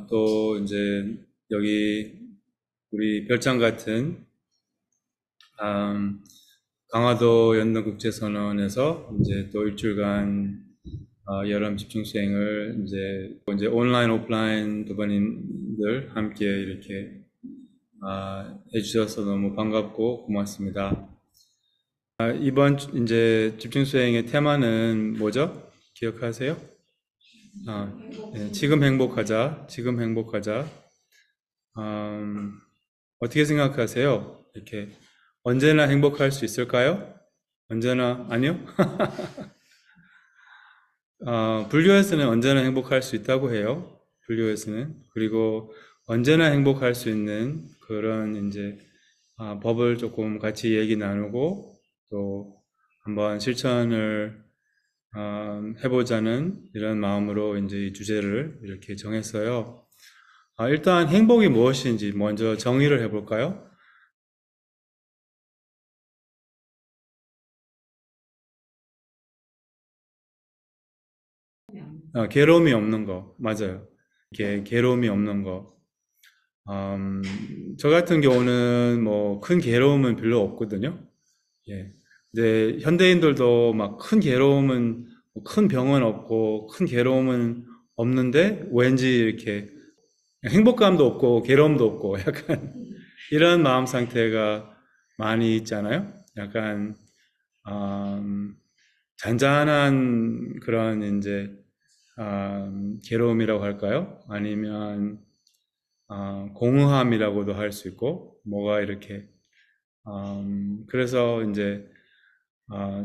또 이제 여기 우리 별장 같은 강화도 연동국제선언에서 이제 또 일주일간 여름 집중 수행을 이제 온라인 오프라인 두 분들 함께 이렇게 해주셔서 너무 반갑고 고맙습니다. 이번 이제 집중 수행의 테마는 뭐죠? 기억하세요? 네, 지금 행복하자. 지금 행복하자. 어떻게 생각하세요? 이렇게 언제나 행복할 수 있을까요? 언제나 아니요? 불교에서는 언제나 행복할 수 있다고 해요. 불교에서는. 그리고 언제나 행복할 수 있는 그런 이제 법을 조금 같이 얘기 나누고 또 한번 실천을 해보자는 이런 마음으로 이제 이 주제를 이렇게 정했어요. 일단 행복이 무엇인지 먼저 정의를 해볼까요? 괴로움이 없는 거, 맞아요. 괴로움이 없는 거. 음, 저 같은 경우는 뭐 큰 괴로움은 별로 없거든요. 예. 근데 현대인들도 막 큰 괴로움은, 뭐큰 병은 없고, 큰 괴로움은 없는데, 왠지 이렇게 행복감도 없고, 괴로움도 없고, 약간 이런 마음 상태가 많이 있잖아요. 약간, 음, 잔잔한 그런 이제 괴로움이라고 할까요? 아니면 공허함이라고도 할 수 있고 뭐가 이렇게 그래서 이제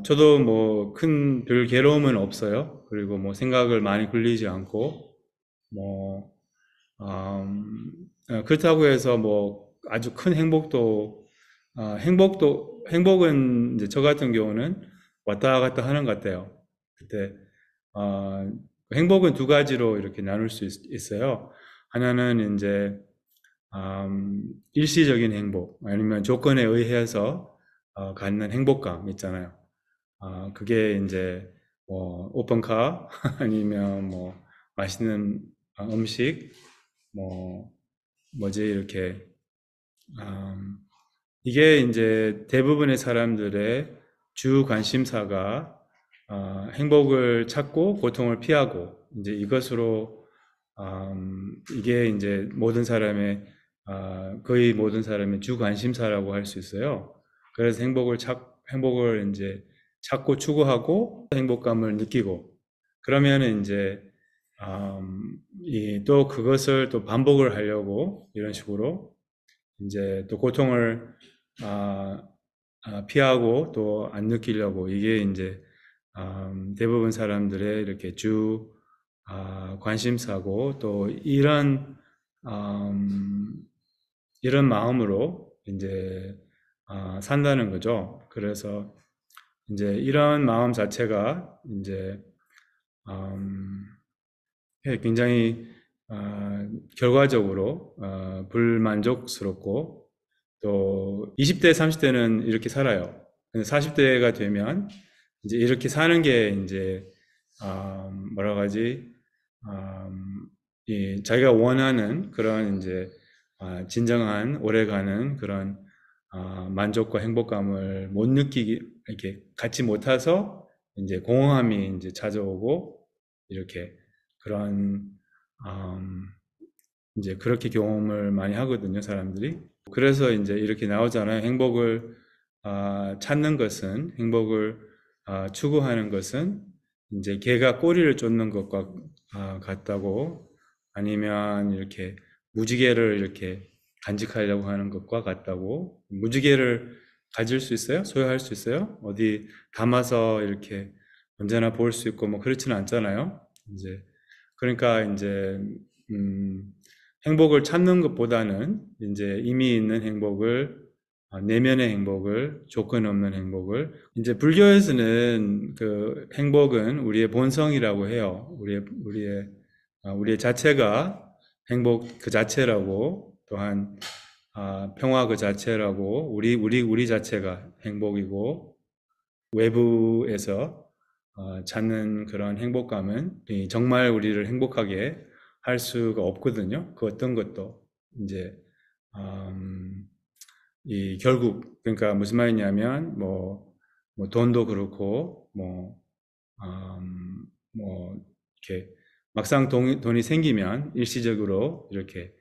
저도 뭐 큰 별 괴로움은 없어요. 그리고 뭐 생각을 많이 굴리지 않고 뭐 그렇다고 해서 뭐 아주 큰 행복은 이제 저 같은 경우는 왔다 갔다 하는 것 같아요. 그때 어, 행복은 두 가지로 이렇게 나눌 수 있어요. 하나는 이제 일시적인 행복 아니면 조건에 의해서 갖는 행복감 있잖아요. 그게 이제 뭐 오픈카 아니면 뭐 맛있는 음식 뭐 뭐지 이렇게 음, 이게 이제 대부분의 사람들의 주 관심사가 행복을 찾고 고통을 피하고 이제 이것으로 이게 이제 거의 모든 사람의 주 관심사라고 할 수 있어요. 그래서 행복을 이제 찾고 추구하고 행복감을 느끼고 그러면은 이제 또 그것을 또 반복을 하려고 이런 식으로 이제 또 고통을 아, 피하고 또 안 느끼려고 이게 이제 대부분 사람들의 이렇게 주 관심사고 또 이런 마음으로 이제 산다는 거죠. 그래서 이제 이런 마음 자체가 이제 음, 굉장히 결과적으로 불만족스럽고 또 20대, 30대는 이렇게 살아요. 근데 40대가 되면 이제 이렇게 사는 게 이제 뭐라고 하지? 자기가 원하는 그런 이제 진정한 오래가는 그런 만족과 행복감을 못 느끼기 이렇게 갖지 못해서 이제 공허함이 이제 찾아오고 이렇게 그런 음, 이제 그렇게 경험을 많이 하거든요, 사람들이. 그래서 이제 이렇게 나오잖아요. 행복을 추구하는 것은 이제 개가 꼬리를 쫓는 것과 같다고 아니면 이렇게 무지개를 이렇게 간직하려고 하는 것과 같다고 무지개를 가질 수 있어요? 소유할 수 있어요? 어디 담아서 이렇게 언제나 볼 수 있고 뭐 그렇지는 않잖아요. 이제 그러니까 이제 음, 행복을 찾는 것보다는 이제 이미 있는 내면의 행복을, 조건 없는 행복을, 이제 불교에서는 그 행복은 우리의 본성이라고 해요. 우리의 자체가 행복 그 자체라고, 또한, 평화 그 자체라고, 우리 자체가 행복이고, 외부에서 찾는 그런 행복감은 정말 우리를 행복하게 할 수가 없거든요. 그 어떤 것도 이제 이 결국 그러니까 무슨 말이냐면 뭐 돈도 그렇고 뭐 이렇게 막상 돈이 생기면 일시적으로 이렇게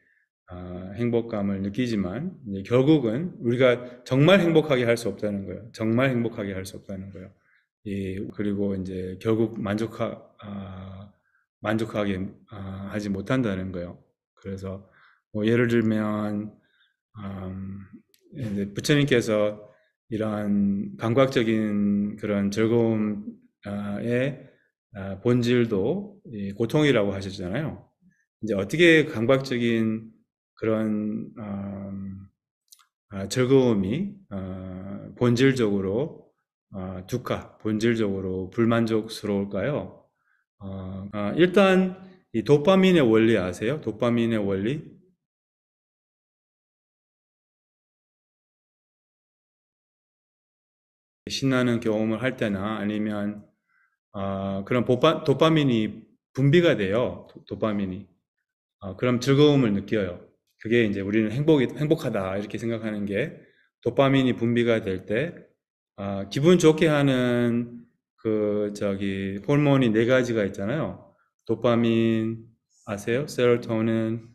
행복감을 느끼지만 이제 결국은 우리가 정말 행복하게 할 수 없다는 거예요. 정말 행복하게 할 수 없다는 거예요. 그리고 이제 결국 만족하게 하지 못한다는 거예요. 그래서 뭐 예를 들면 이제 부처님께서 이러한 감각적인 그런 즐거움의 본질도 고통이라고 하셨잖아요. 이제 어떻게 감각적인 그런 즐거움이 본질적으로 본질적으로 불만족스러울까요? 일단 이 도파민의 원리 아세요? 도파민의 원리? 신나는 경험을 할 때나 아니면 그런 도파민이 분비가 돼요. 도파민이. 그럼 즐거움을 느껴요. 그게 이제 우리는 행복하다 이렇게 생각하는 게 도파민이 분비가 될 때, 기분 좋게 하는 호르몬이 네 가지가 있잖아요. 도파민 아세요? 세로토닌,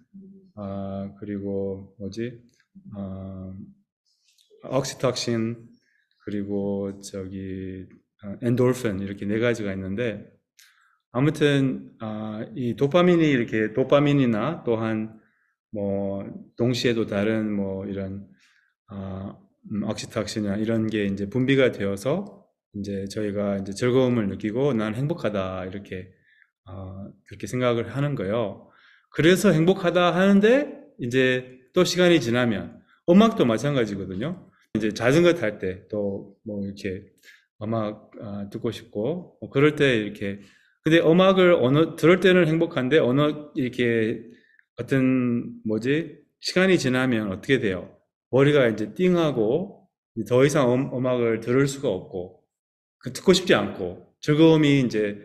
그리고 oksytocin, 그리고 엔도르핀 이렇게 네 가지가 있는데 아무튼 이 도파민이나 또한 뭐 동시에도 다른 뭐 이런 oksytocin이나 이런 게 이제 분비가 되어서 이제 저희가 이제 즐거움을 느끼고 난 행복하다 이렇게 그렇게 생각을 하는 거예요. 그래서 행복하다 하는데 이제 또 시간이 지나면 음악도 마찬가지거든요. 이제 자전거 탈 때 또 뭐 이렇게 음악 듣고 싶고 뭐 그럴 때 이렇게 근데 음악을 들을 때는 행복한데 이렇게 어떤 시간이 지나면 어떻게 돼요? 머리가 이제 띵하고 더 이상 음악을 들을 수가 없고 듣고 싶지 않고 즐거움이 이제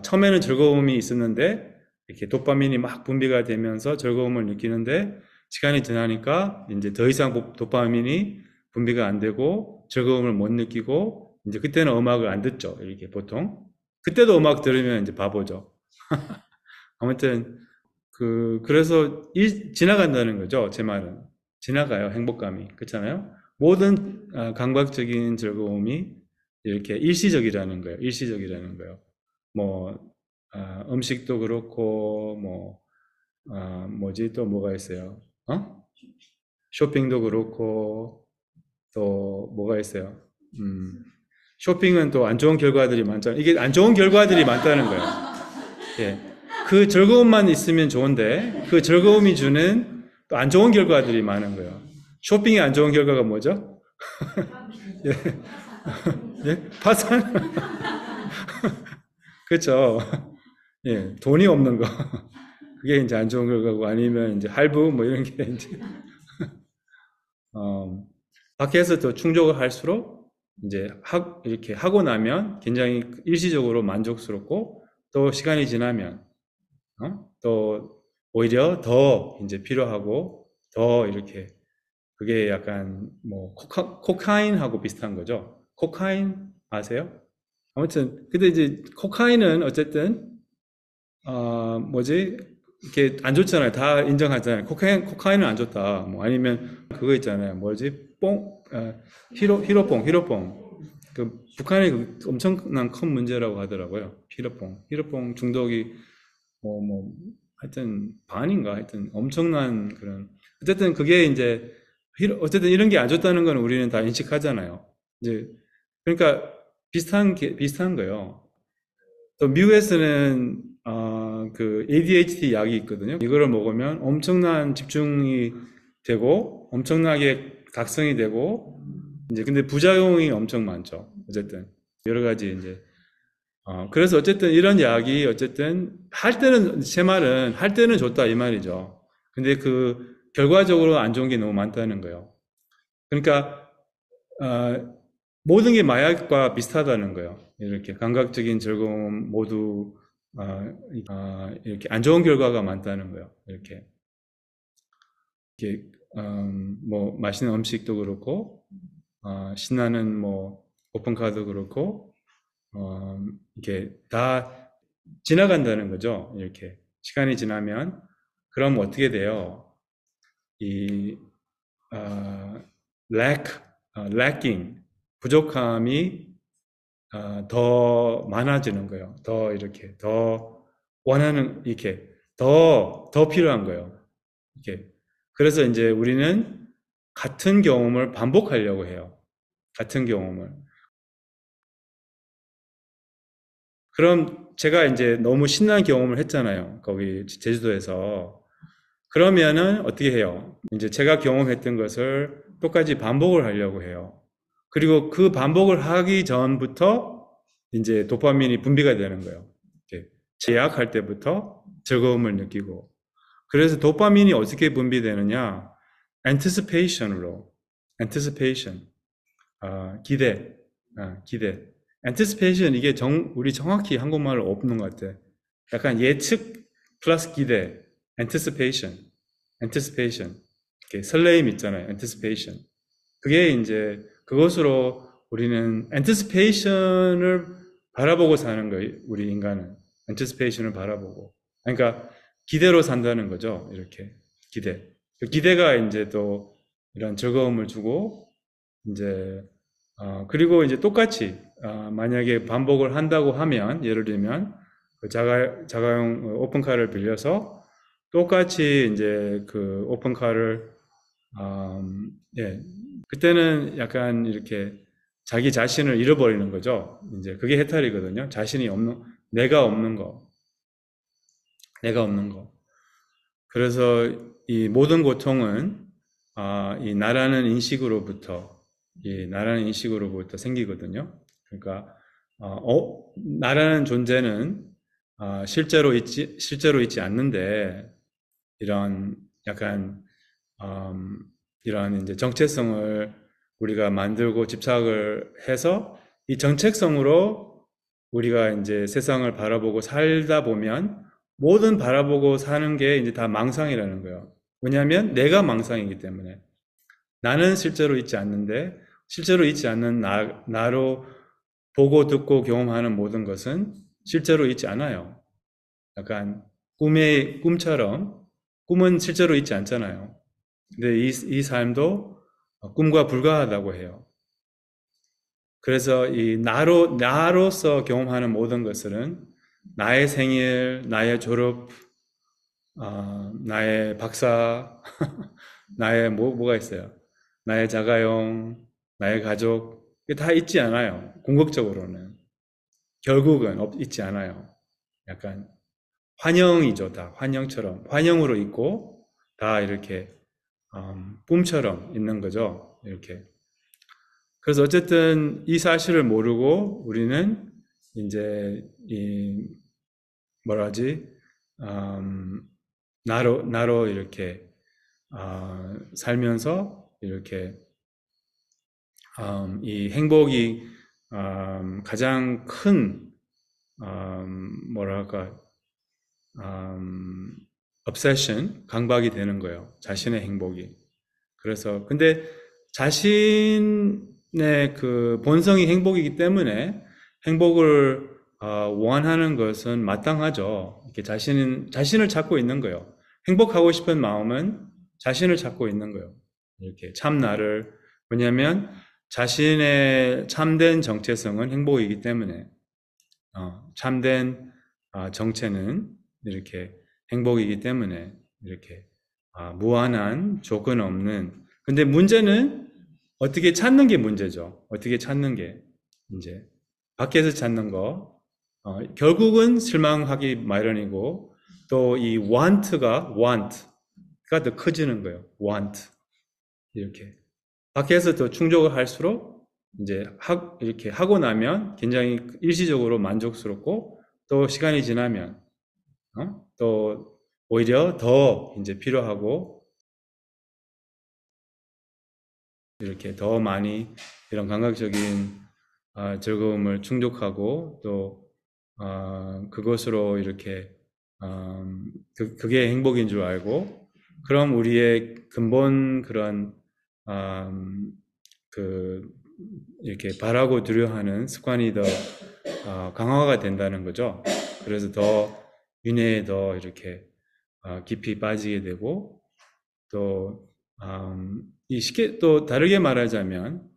처음에는 즐거움이 있었는데 이렇게 도파민이 막 분비가 되면서 즐거움을 느끼는데 시간이 지나니까 이제 더 이상 도파민이 분비가 안 되고 즐거움을 못 느끼고 이제 그때는 음악을 안 듣죠. 이렇게 보통. 그때도 음악 들으면 이제 바보죠. 아무튼 그래서 지나간다는 거죠. 제 말은. 지나가요. 행복감이. 그렇잖아요. 모든 감각적인 즐거움이 이렇게 일시적이라는 거예요. 일시적이라는 거예요. 뭐 음식도 그렇고 또 뭐가 있어요? 쇼핑도 그렇고 또 뭐가 있어요? 쇼핑은 또 안 좋은 결과들이 많잖아요. 이게 안 좋은 결과들이 많다는 거예요. 예. 그 즐거움만 있으면 좋은데 그 즐거움이 주는 또 안 좋은 결과들이 많은 거예요. 쇼핑의 안 좋은 결과가 뭐죠? 예. 예? 파산? 그렇죠. 예. 돈이 없는 거. 그게 이제 안 좋은 결과고 아니면 이제 할부 뭐 이런 게 이제 밖에서 더 충족을 할수록 이제 이렇게 하고 나면 굉장히 일시적으로 만족스럽고 또 시간이 지나면 또 오히려 더 이제 필요하고 더 이렇게 그게 약간 뭐 코카인하고 비슷한 거죠. 코카인 아세요? 아무튼 근데 이제 코카인은 어쨌든 이렇게 안 좋잖아요. 다 인정하잖아요. 코카인은 안 좋다. 뭐 아니면 그거 있잖아요. 히로뽕. 그 북한의 엄청난 큰 문제라고 하더라고요. 히로뽕 중독이 하여튼 반인가 하여튼 엄청난 그런 어쨌든 그게 이제 어쨌든 이런 게 안 좋다는 건 우리는 다 인식하잖아요. 이제 그러니까 비슷한 거예요. 또 미국에서는 그 ADHD 약이 있거든요. 이거를 먹으면 엄청난 집중이 되고 엄청나게 각성이 되고 이제 근데 부작용이 엄청 많죠. 어쨌든 여러 가지 이제 그래서 어쨌든 이런 약이 어쨌든 제 말은 할 때는 좋다 이 말이죠. 근데 그 결과적으로 안 좋은 게 너무 많다는 거예요. 그러니까 모든 게 마약과 비슷하다는 거예요. 이렇게 감각적인 즐거움 모두 이렇게 안 좋은 결과가 많다는 거예요. 이렇게 뭐 맛있는 음식도 그렇고 신나는 뭐 오픈카도 그렇고 이게 다 지나간다는 거죠. 이렇게 시간이 지나면 그럼 어떻게 돼요? 이 lack, lacking 부족함이 더 많아지는 거예요. 더 이렇게 더 원하는 이렇게 더 필요한 거예요. 이렇게 그래서 이제 우리는 같은 경험을 반복하려고 해요. 같은 경험을. 그럼 제가 이제 너무 신난 경험을 했잖아요. 거기 제주도에서. 그러면은 어떻게 해요? 이제 제가 경험했던 것을 똑같이 반복을 하려고 해요. 그리고 그 반복을 하기 전부터 이제 도파민이 분비가 되는 거예요. 이렇게 제약할 때부터 즐거움을 느끼고. 그래서 도파민이 어떻게 분비되느냐? anticipation으로. anticipation. 기대. 기대. anticipation 이게 우리 정확히 한국말로 없는 것 같아. 약간 예측 플러스 기대. anticipation. anticipation. 이렇게 설레임 있잖아요. anticipation. 그게 이제 그것으로 우리는 anticipation을 바라보고 사는 거예요. 우리 인간은. anticipation을 바라보고. 그러니까 기대로 산다는 거죠. 이렇게. 기대. 그 기대가 이제 또 이런 즐거움을 주고 이제 그리고 이제 똑같이 만약에 반복을 한다고 하면 예를 들면 그 자가용 오픈카를 빌려서 똑같이 이제 그 오픈카를 예, 그때는 약간 이렇게 자기 자신을 잃어버리는 거죠. 이제 그게 해탈이거든요. 자신이 없는 내가 없는 거, 내가 없는 거. 그래서 이 모든 고통은 이 나라는 인식으로부터 이 나라는 인식으로부터 생기거든요. 그러니까 나라는 존재는 실제로 있지 않는데 이런 약간 이런 이제 정체성을 우리가 만들고 집착을 해서 이 정체성으로 우리가 이제 세상을 바라보고 살다 보면 모든 바라보고 사는 게 이제 다 망상이라는 거예요. 왜냐하면 내가 망상이기 때문에 나는 실제로 있지 않는데 실제로 있지 않는 나로 보고 듣고 경험하는 모든 것은 실제로 있지 않아요. 약간 꿈처럼 꿈은 실제로 있지 않잖아요. 근데 이 삶도 꿈과 불가하다고 해요. 그래서 이 나로서 경험하는 모든 것들은 나의 생일, 나의 졸업, 나의 박사, 나의 뭐가 있어요? 나의 자가용, 나의 가족, 이게 다 있지 않아요. 궁극적으로는. 결국은 있지 않아요. 약간 환영이죠, 다. 환영처럼. 환영으로 있고, 다 이렇게, 꿈처럼 있는 거죠. 이렇게. 그래서 어쨌든 이 사실을 모르고 우리는 이제 이 뭐라 하지 나로 이렇게 살면서 이렇게 이 행복이 가장 큰 뭐랄까 obsession 강박이 되는 거예요. 자신의 행복이. 그래서 근데 자신의 그 본성이 행복이기 때문에 행복을 원하는 것은 마땅하죠. 이렇게 자신을 찾고 있는 거예요. 행복하고 싶은 마음은 자신을 찾고 있는 거예요. 이렇게 참 나를 왜냐하면 자신의 참된 정체성은 행복이기 때문에 참된 정체는 이렇게 행복이기 때문에 이렇게 무한한 조건 없는 근데 문제는 어떻게 찾는 게 문제죠. 어떻게 찾는 게 이제 밖에서 찾는 거 결국은 실망하기 마련이고 또 이 want가 더 커지는 거예요. want 이렇게 밖에서 더 충족을 할수록 이제 이렇게 하고 나면 굉장히 일시적으로 만족스럽고 또 시간이 지나면 또 오히려 더 이제 필요하고 이렇게 더 많이 이런 감각적인 즐거움을 충족하고 또 그것으로 이렇게 그게 행복인 줄 알고, 그럼 우리의 근본 그런 이렇게 바라고 두려워하는 습관이 더 강화가 된다는 거죠. 그래서 더 윤회에 더 이렇게 깊이 빠지게 되고, 또 이 쉽게 또 다르게 말하자면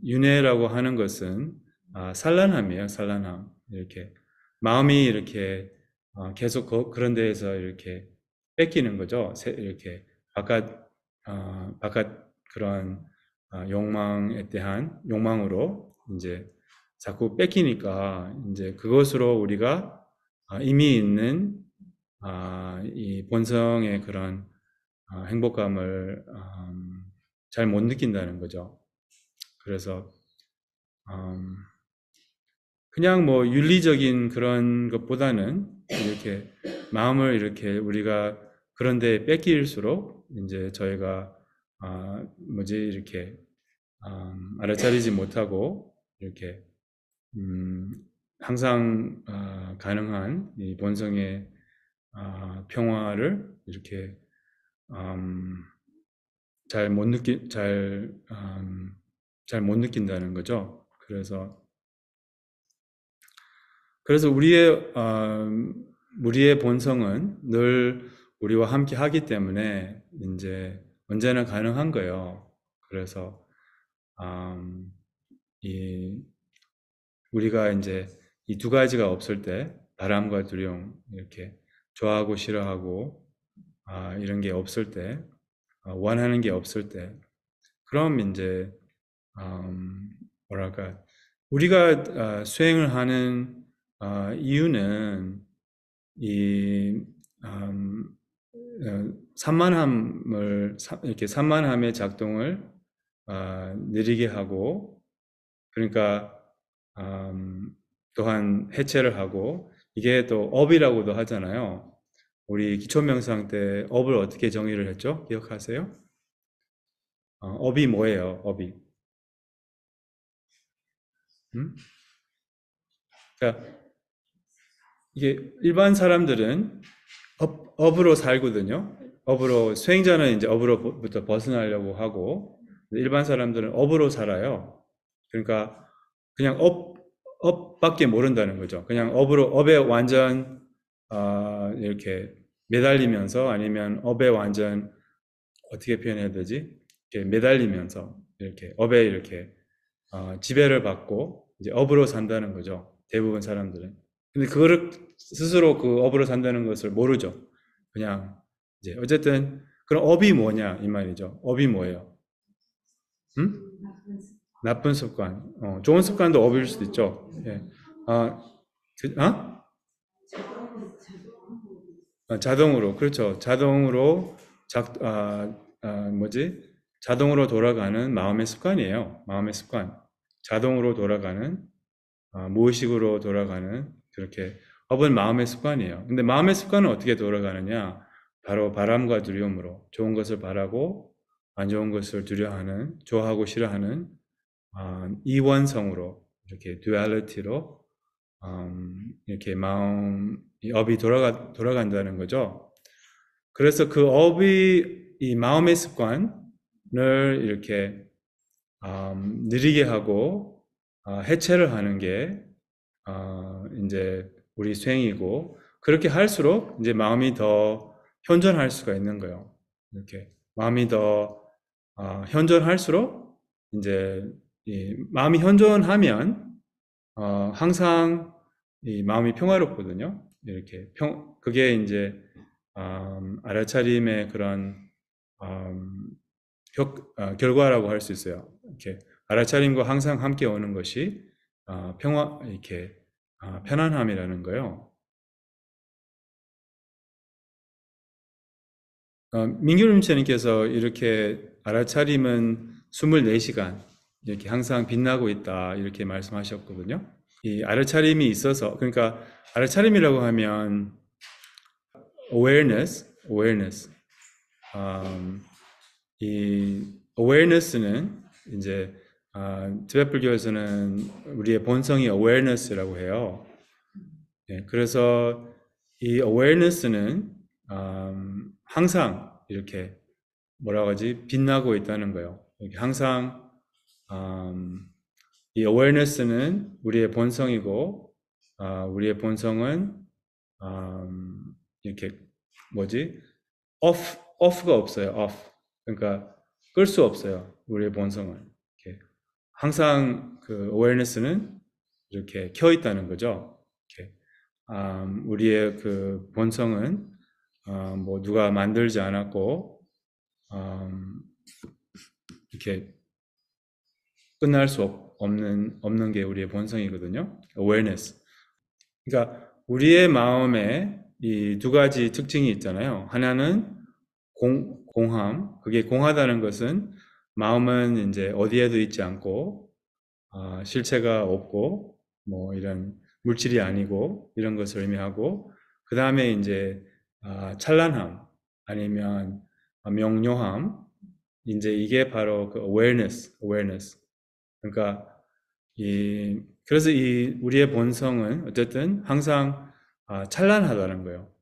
윤회라고 하는 것은 산란함이에요. 산란함. 이렇게 마음이 이렇게 계속 그런 데에서 이렇게 뺏기는 거죠. 이렇게 바깥 그런 욕망에 대한 욕망으로 이제 자꾸 뺏기니까 이제 그것으로 우리가 이미 있는 이 본성의 그런 행복감을 잘 못 느낀다는 거죠. 그래서 그냥 뭐 윤리적인 그런 것보다는 이렇게 마음을 이렇게 우리가 그런 데 뺏길수록 이제 저희가 이렇게 알아차리지 못하고 이렇게 항상 가능한 이 본성의 평화를 이렇게 잘 못 느낀다는 거죠. 그래서 우리의 본성은 늘 우리와 함께 하기 때문에 이제 언제나 가능한 거예요. 그래서 우리가 이제 이 두 가지가 없을 때, 바람과 두려움, 이렇게 좋아하고 싫어하고 이런 게 없을 때, 원하는 게 없을 때, 그럼 이제 뭐랄까, 우리가 수행을 하는 이유는 이 산만함의 작동을 느리게 하고, 그러니까 또한 해체를 하고, 이게 또 업이라고도 하잖아요. 우리 기초명상 때 업을 어떻게 정의를 했죠? 기억하세요? 업이 뭐예요? 업이? 그러니까 이게 일반 사람들은 업으로 살거든요. 수행자는 이제 업으로부터 벗어나려고 하고, 일반 사람들은 업으로 살아요. 그러니까 그냥 업밖에 모른다는 거죠. 그냥 업에 완전 이렇게 매달리면서, 아니면 업에 완전 어떻게 표현해야 되지? 이렇게 매달리면서 이렇게 업에 이렇게 지배를 받고 이제 업으로 산다는 거죠. 대부분 사람들은. 근데 그거를 스스로 그 업으로 산다는 것을 모르죠. 그냥 이제 어쨌든 그럼 업이 뭐냐 이 말이죠. 업이 뭐예요? 음? 나쁜 습관. 좋은 습관도 업일 수도 있죠. 예. 자동으로, 그렇죠. 자동으로 자동으로 돌아가는 마음의 습관이에요. 마음의 습관. 자동으로 돌아가는, 무의식으로 돌아가는, 그렇게 업은 마음의 습관이에요. 근데 마음의 습관은 어떻게 돌아가느냐? 바로 바람과 두려움으로, 좋은 것을 바라고 안 좋은 것을 두려워하는, 좋아하고 싫어하는 이원성으로, 이렇게 듀얼리티로 이렇게 이 업이 돌아간다는 거죠. 그래서 그 업이 이 마음의 습관을 이렇게 느리게 하고 해체를 하는 게 이제 우리 수행이고, 그렇게 할수록 이제 마음이 더 현존할 수가 있는 거예요. 이렇게 마음이 더 현존할수록 이제 이 마음이 현존하면 항상 이 마음이 평화롭거든요. 이렇게 그게 이제 알아차림의 그런 결과라고 할 수 있어요. 이렇게 알아차림과 항상 함께 오는 것이 이렇게 편안함이라는 거예요. 민규림체님께서 이렇게 알아차림은 24시간 이렇게 항상 빛나고 있다 이렇게 말씀하셨거든요. 이 알아차림이 있어서, 그러니까 알아차림이라고 하면 awareness. 이 awareness는 이제 티베트 불교에서는 우리의 본성이 awareness라고 해요. 예, 그래서 이 awareness는 항상 이렇게 뭐라고 하지? 빛나고 있다는 거예요. 이렇게 항상 이 awareness는 우리의 본성이고 우리의 본성은 이렇게 뭐지? off가 없어요. off. 그러니까 끌 수 없어요. 우리의 본성은. 이렇게 항상 그 awareness는 이렇게 켜 있다는 거죠. 이렇게 우리의 그 본성은 뭐 누가 만들지 않았고 이렇게 끝날 수 없는 게 우리의 본성이거든요. awareness. 그러니까 우리의 마음에 이 두 가지 특징이 있잖아요. 하나는 공함. 그게 공하다는 것은 마음은 이제 어디에도 있지 않고 실체가 없고 뭐 이런 물질이 아니고 이런 것을 의미하고 그 다음에 이제 찬란함 아니면 명료함 이제 이게 바로 그 awareness. 그러니까 그래서 우리의 본성은 어쨌든 항상 찬란하다는 거예요.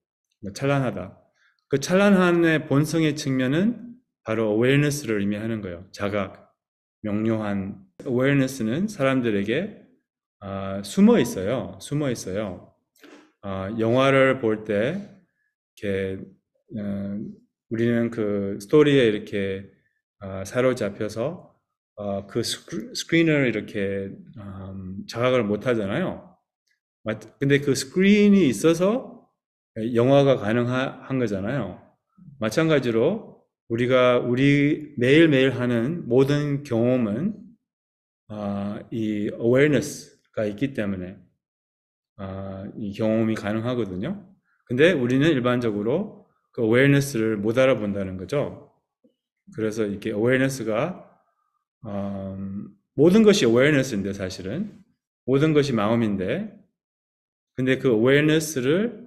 찬란하다. 그 찬란함의 본성의 측면은 바로 awareness를 의미하는 거예요. 자각, 명료한 awareness는 사람들에게 숨어 있어요. 숨어 있어요. 영화를 볼 때 이렇게 우리는 그 스토리에 이렇게 사로잡혀서 그 스크린을 이렇게 자각을 못 하잖아요. 근데 그 스크린이 있어서 영화가 가능한 거잖아요. 마찬가지로 우리 매일매일 하는 모든 경험은 이 awareness가 있기 때문에 이 경험이 가능하거든요. 근데 우리는 일반적으로 그 awareness를 못 알아본다는 거죠. 그래서 이렇게 awareness가 모든 것이 awareness인데 사실은 모든 것이 마음인데 근데 그 awareness를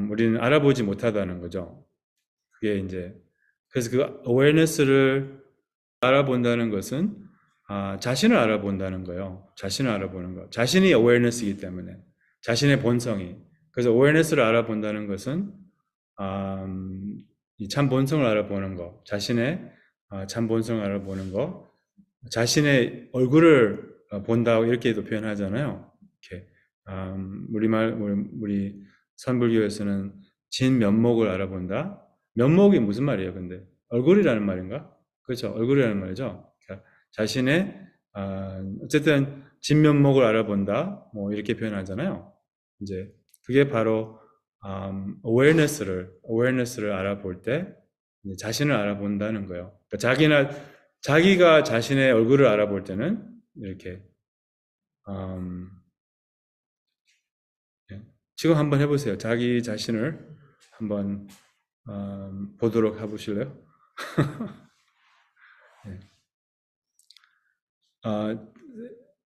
우리는 알아보지 못하다는 거죠. 그게 이제 그래서 그 awareness를 알아본다는 것은 자신을 알아본다는 거예요. 자신을 알아보는 거. 자신이 awareness이기 때문에 자신의 본성이. 그래서 awareness를 알아본다는 것은 이 참 본성을 알아보는 거, 자신의 참 본성을 알아보는 거, 자신의 얼굴을 본다고 이렇게도 표현하잖아요. 이렇게 우리 선불교에서는 진면목을 알아본다. 면목이 무슨 말이에요, 근데 얼굴이라는 말인가? 그렇죠, 얼굴이라는 말이죠. 그러니까 자신의 어쨌든 진면목을 알아본다, 뭐 이렇게 표현하잖아요. 이제 그게 바로 awareness를 알아볼 때 자신을 알아본다는 거예요. 그러니까 자기가 자신의 얼굴을 알아볼 때는 이렇게 지금 한번 해보세요. 자기 자신을 한번 보도록 해보실래요? 네.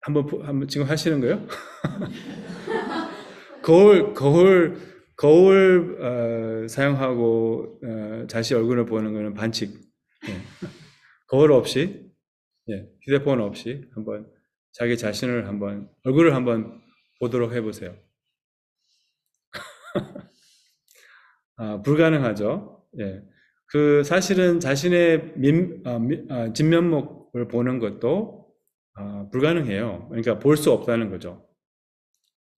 한번 지금 하시는 거예요? 거울 사용하고 자신 얼굴을 보는 거는 반칙. 네. 거울 없이, 휴대폰 없이 한번 자기 자신을 얼굴을 한번 보도록 해보세요. 불가능하죠. 예. 그 사실은 자신의 진면목을 보는 것도 불가능해요. 그러니까 볼 수 없다는 거죠.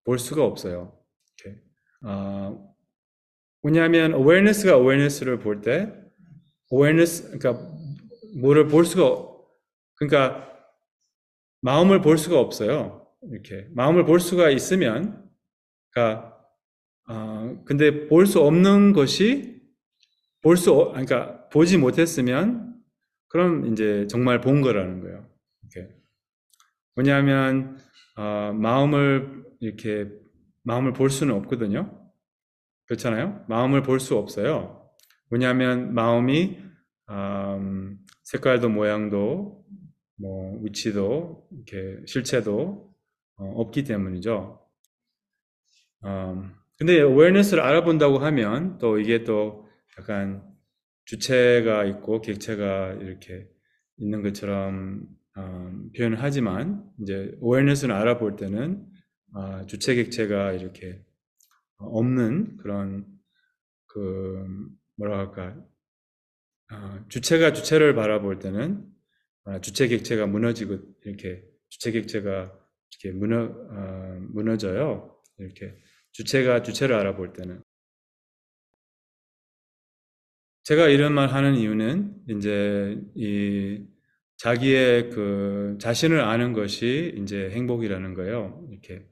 볼 수가 없어요. 이렇게. 왜냐하면 awareness가 awareness를 볼 때 그러니까 뭐를 그러니까 마음을 볼 수가 없어요. 이렇게 마음을 볼 수가 있으면 그러니까 근데 볼 수 없는 것이 그러니까 보지 못했으면 그럼 이제 정말 본 거라는 거예요. 이렇게. 왜냐하면 마음을 볼 수는 없거든요. 그렇잖아요. 마음을 볼 수 없어요. 왜냐하면 마음이 색깔도 모양도 뭐 위치도 이렇게 실체도 없기 때문이죠. 근데 awareness를 알아본다고 하면 또 이게 또 약간 주체가 있고 객체가 이렇게 있는 것처럼 표현을 하지만 이제 awareness를 알아볼 때는 주체객체가 이렇게 없는 그런 뭐라 할까, 주체가 주체를 바라볼 때는 주체객체가 무너지고 이렇게 주체객체가 이렇게 무너져요. 이렇게 주체가 주체를 알아볼 때는. 제가 이런 말 하는 이유는 이제 이 자기의 그 자신을 아는 것이 이제 행복이라는 거예요. 이렇게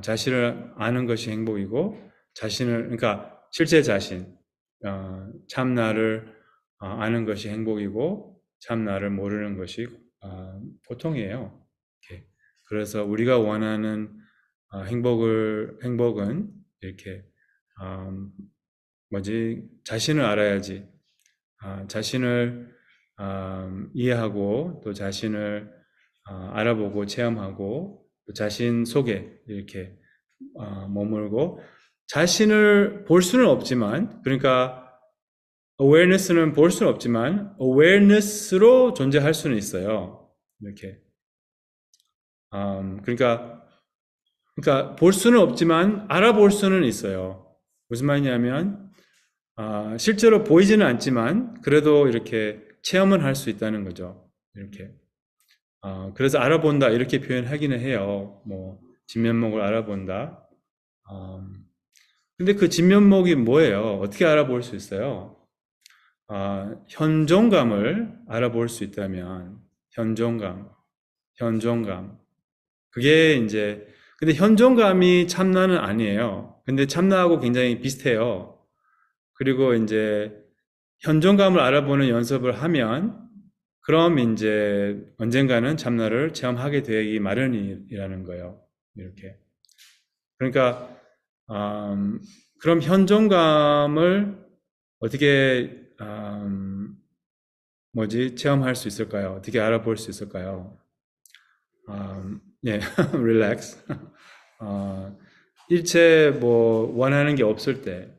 자신을 아는 것이 행복이고 그러니까 실제 자신, 참 나를 아는 것이 행복이고 참 나를 모르는 것이 고통이에요. 이렇게. 그래서 우리가 원하는 행복은 이렇게 자신을 알아야지. 자신을 이해하고 또 자신을 알아보고 체험하고 또 자신 속에 이렇게 머물고 자신을 볼 수는 없지만 그러니까 awareness는 볼 수는 없지만 awareness로 존재할 수는 있어요. 이렇게 그러니까 볼 수는 없지만 알아볼 수는 있어요. 무슨 말이냐면 실제로 보이지는 않지만 그래도 이렇게 체험은 할 수 있다는 거죠. 이렇게 그래서 알아본다 이렇게 표현하기는 해요. 뭐 진면목을 알아본다. 근데 그 진면목이 뭐예요? 어떻게 알아볼 수 있어요? 현존감을 알아볼 수 있다면 현존감. 그게 이제 근데 현존감이 참나는 아니에요. 근데 참나하고 굉장히 비슷해요. 그리고 이제 현존감을 알아보는 연습을 하면 그럼 이제 언젠가는 참나를 체험하게 되기 마련이라는 거예요. 이렇게. 그러니까 그럼 현존감을 어떻게 체험할 수 있을까요? 어떻게 알아볼 수 있을까요? 예, relax. 일체 뭐 원하는 게 없을 때,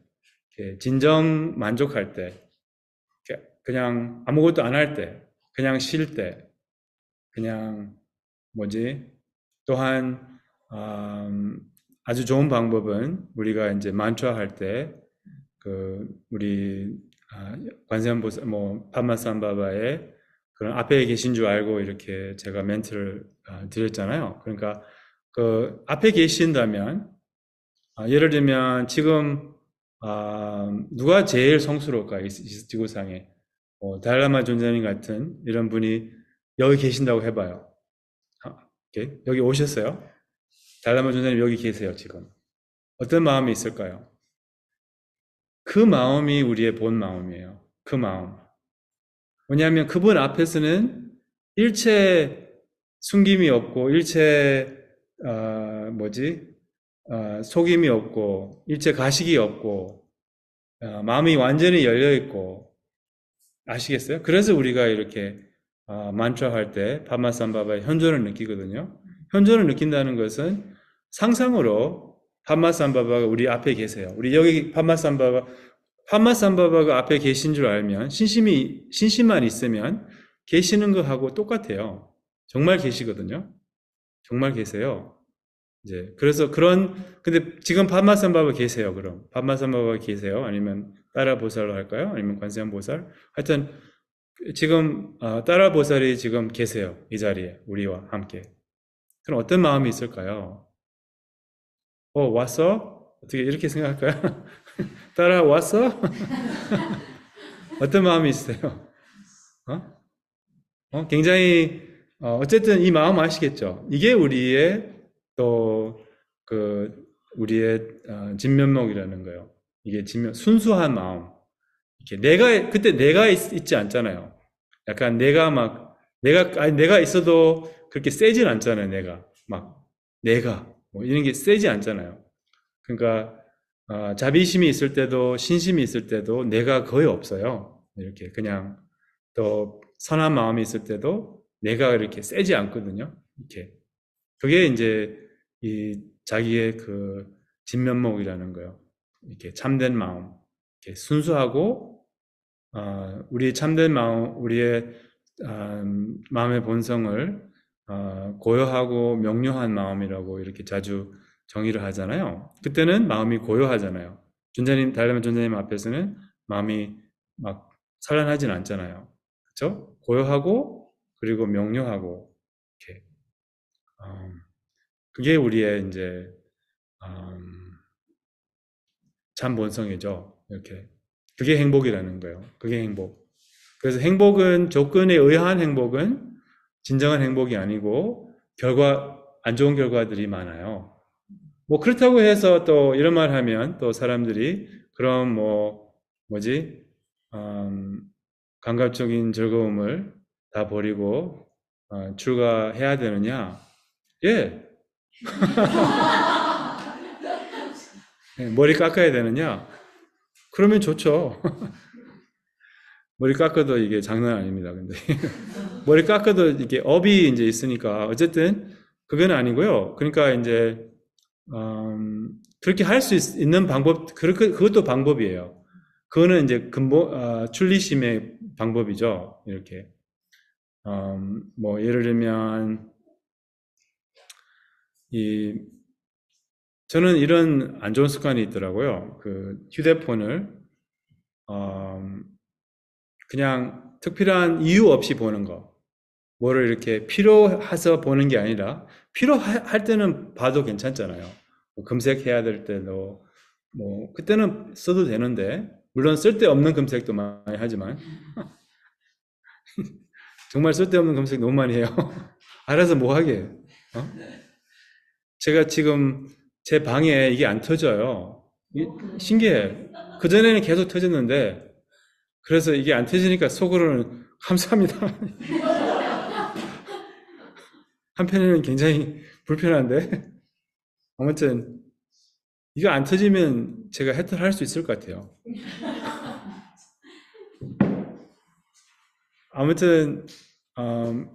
진정 만족할 때, 그냥 아무것도 안 할 때, 그냥 쉴 때, 그냥 또한 아주 좋은 방법은 우리가 이제 만tra 할 때, 우리 관세음보살, 파마삼바바의 그런 앞에 계신 줄 알고 이렇게 제가 멘트를 드렸잖아요. 그러니까 그 앞에 계신다면 예를 들면 지금 누가 제일 성스러울까 이 지구상에 달라마 존자님 같은 이런 분이 여기 계신다고 해봐요. 여기 오셨어요? 달라마 존자님 여기 계세요 지금. 어떤 마음이 있을까요? 그 마음이 우리의 본 마음이에요. 그 마음. 왜냐하면 그분 앞에서는 일체 숨김이 없고 일체 속임이 없고 일체 가식이 없고 마음이 완전히 열려 있고 아시겠어요? 그래서 우리가 이렇게 만tra 할 때 파마삼바바의 현존을 느끼거든요. 현존을 느낀다는 것은 상상으로 파마삼바바가 우리 앞에 계세요. 우리 여기 파마삼바바가 앞에 계신 줄 알면 신심만 있으면 계시는 거하고 똑같아요. 정말 계시거든요. 정말 계세요. 이제 그래서 근데 지금 파마삼바바 계세요. 그럼 파마삼바바 계세요? 아니면 따라 보살로 할까요? 아니면 관세음 보살? 하여튼 지금 따라 보살이 지금 계세요. 이 자리에 우리와 함께. 그럼 어떤 마음이 있을까요? 왔어? 어떻게 이렇게 생각할까요? 따라왔어? 어떤 마음이 있어요? 굉장히 어쨌든 이 마음 아시겠죠? 이게 우리의 우리의 진면목이라는 거예요. 이게 순수한 마음. 이렇게 그때 내가 있지 않잖아요. 약간 내가 있어도 그렇게 세진 않잖아요. 내가 이런 게 세지 않잖아요. 그러니까 자비심이 있을 때도 신심이 있을 때도 내가 거의 없어요. 이렇게 그냥 또 선한 마음이 있을 때도 내가 이렇게 세지 않거든요. 이렇게 그게 이제 이 자기의 그 진면목이라는 거예요. 이렇게 참된 마음, 이렇게 순수하고 우리의 참된 마음, 우리의 마음의 본성을 고요하고 명료한 마음이라고 이렇게 자주 정의를 하잖아요. 그때는 마음이 고요하잖아요. 달라면 존자님 앞에서는 마음이 막 산란하진 않잖아요. 그렇죠? 고요하고 그리고 명료하고 이렇게 그게 우리의 이제 참 본성이죠. 이렇게 그게 행복이라는 거예요. 그게 행복. 그래서 행복은 조건에 의한 행복은 진정한 행복이 아니고 안 좋은 결과들이 많아요. 뭐 그렇다고 해서 또 이런 말 하면 또 사람들이 그럼 뭐지 감각적인 즐거움을 다 버리고 출가해야 되느냐? 예. 머리 깎아야 되느냐? 그러면 좋죠. 머리 깎아도 이게 장난 아닙니다. 근데 머리 깎아도 이게 업이 이제 있으니까 어쨌든 그건 아니고요. 그러니까 이제 그렇게 할 수 있는 방법, 그것도 방법이에요. 그거는 이제 출리심의 방법이죠. 이렇게 뭐 예를 들면 저는 이런 안 좋은 습관이 있더라고요. 그 휴대폰을 그냥 특별한 이유 없이 보는 거. 뭐를 이렇게 필요해서 보는 게 아니라 필요할 때는 봐도 괜찮잖아요. 뭐 검색해야 될 때도 뭐 그때는 써도 되는데 물론 쓸데없는 검색도 많이 하지만 정말 쓸데없는 검색 너무 많이 해요. 알아서 뭐 하게. 어? 제가 지금 제 방에 이게 안 터져요. 신기해. 그전에는 계속 터졌는데 그래서 이게 안 터지니까 속으로는 감사합니다. 한편에는 굉장히 불편한데 아무튼 이거 안 터지면 제가 해탈할 수 있을 것 같아요. 아무튼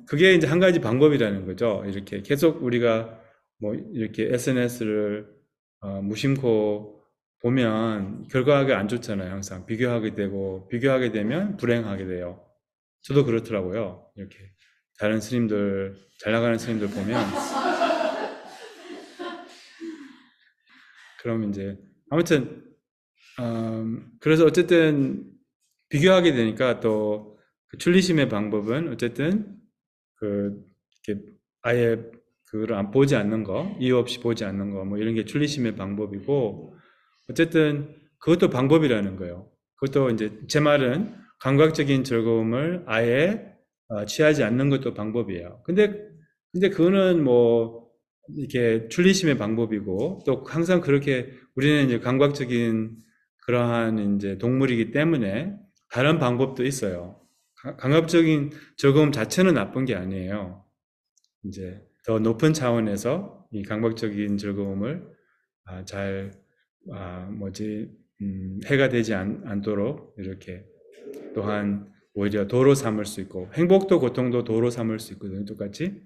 그게 이제 한 가지 방법이라는 거죠. 이렇게 계속 우리가 뭐 이렇게 SNS를 무심코 보면 결과가 안 좋잖아요. 항상 비교하게 되고 비교하게 되면 불행하게 돼요. 저도 그렇더라고요. 이렇게 다른 스님들 잘 나가는 스님들 보면 그럼 이제 아무튼 그래서 어쨌든 비교하게 되니까 또 그 출리심의 방법은 어쨌든 이렇게 아예 그걸 안 보지 않는 거, 이유 없이 보지 않는 거, 뭐 이런 게 출리심의 방법이고 어쨌든 그것도 방법이라는 거예요. 그것도 이제 제 말은 감각적인 즐거움을 아예 취하지 않는 것도 방법이에요. 근데 그거는 뭐 이렇게 출리심의 방법이고 또 항상 그렇게 우리는 이제 감각적인 그러한 이제 동물이기 때문에 다른 방법도 있어요. 감각적인 즐거움 자체는 나쁜 게 아니에요. 이제 더 높은 차원에서 이 감각적인 즐거움을 잘 해가 되지 않도록 이렇게 또한 오히려 도로 삼을 수 있고 행복도 고통도 도로 삼을 수 있거든요. 똑같이.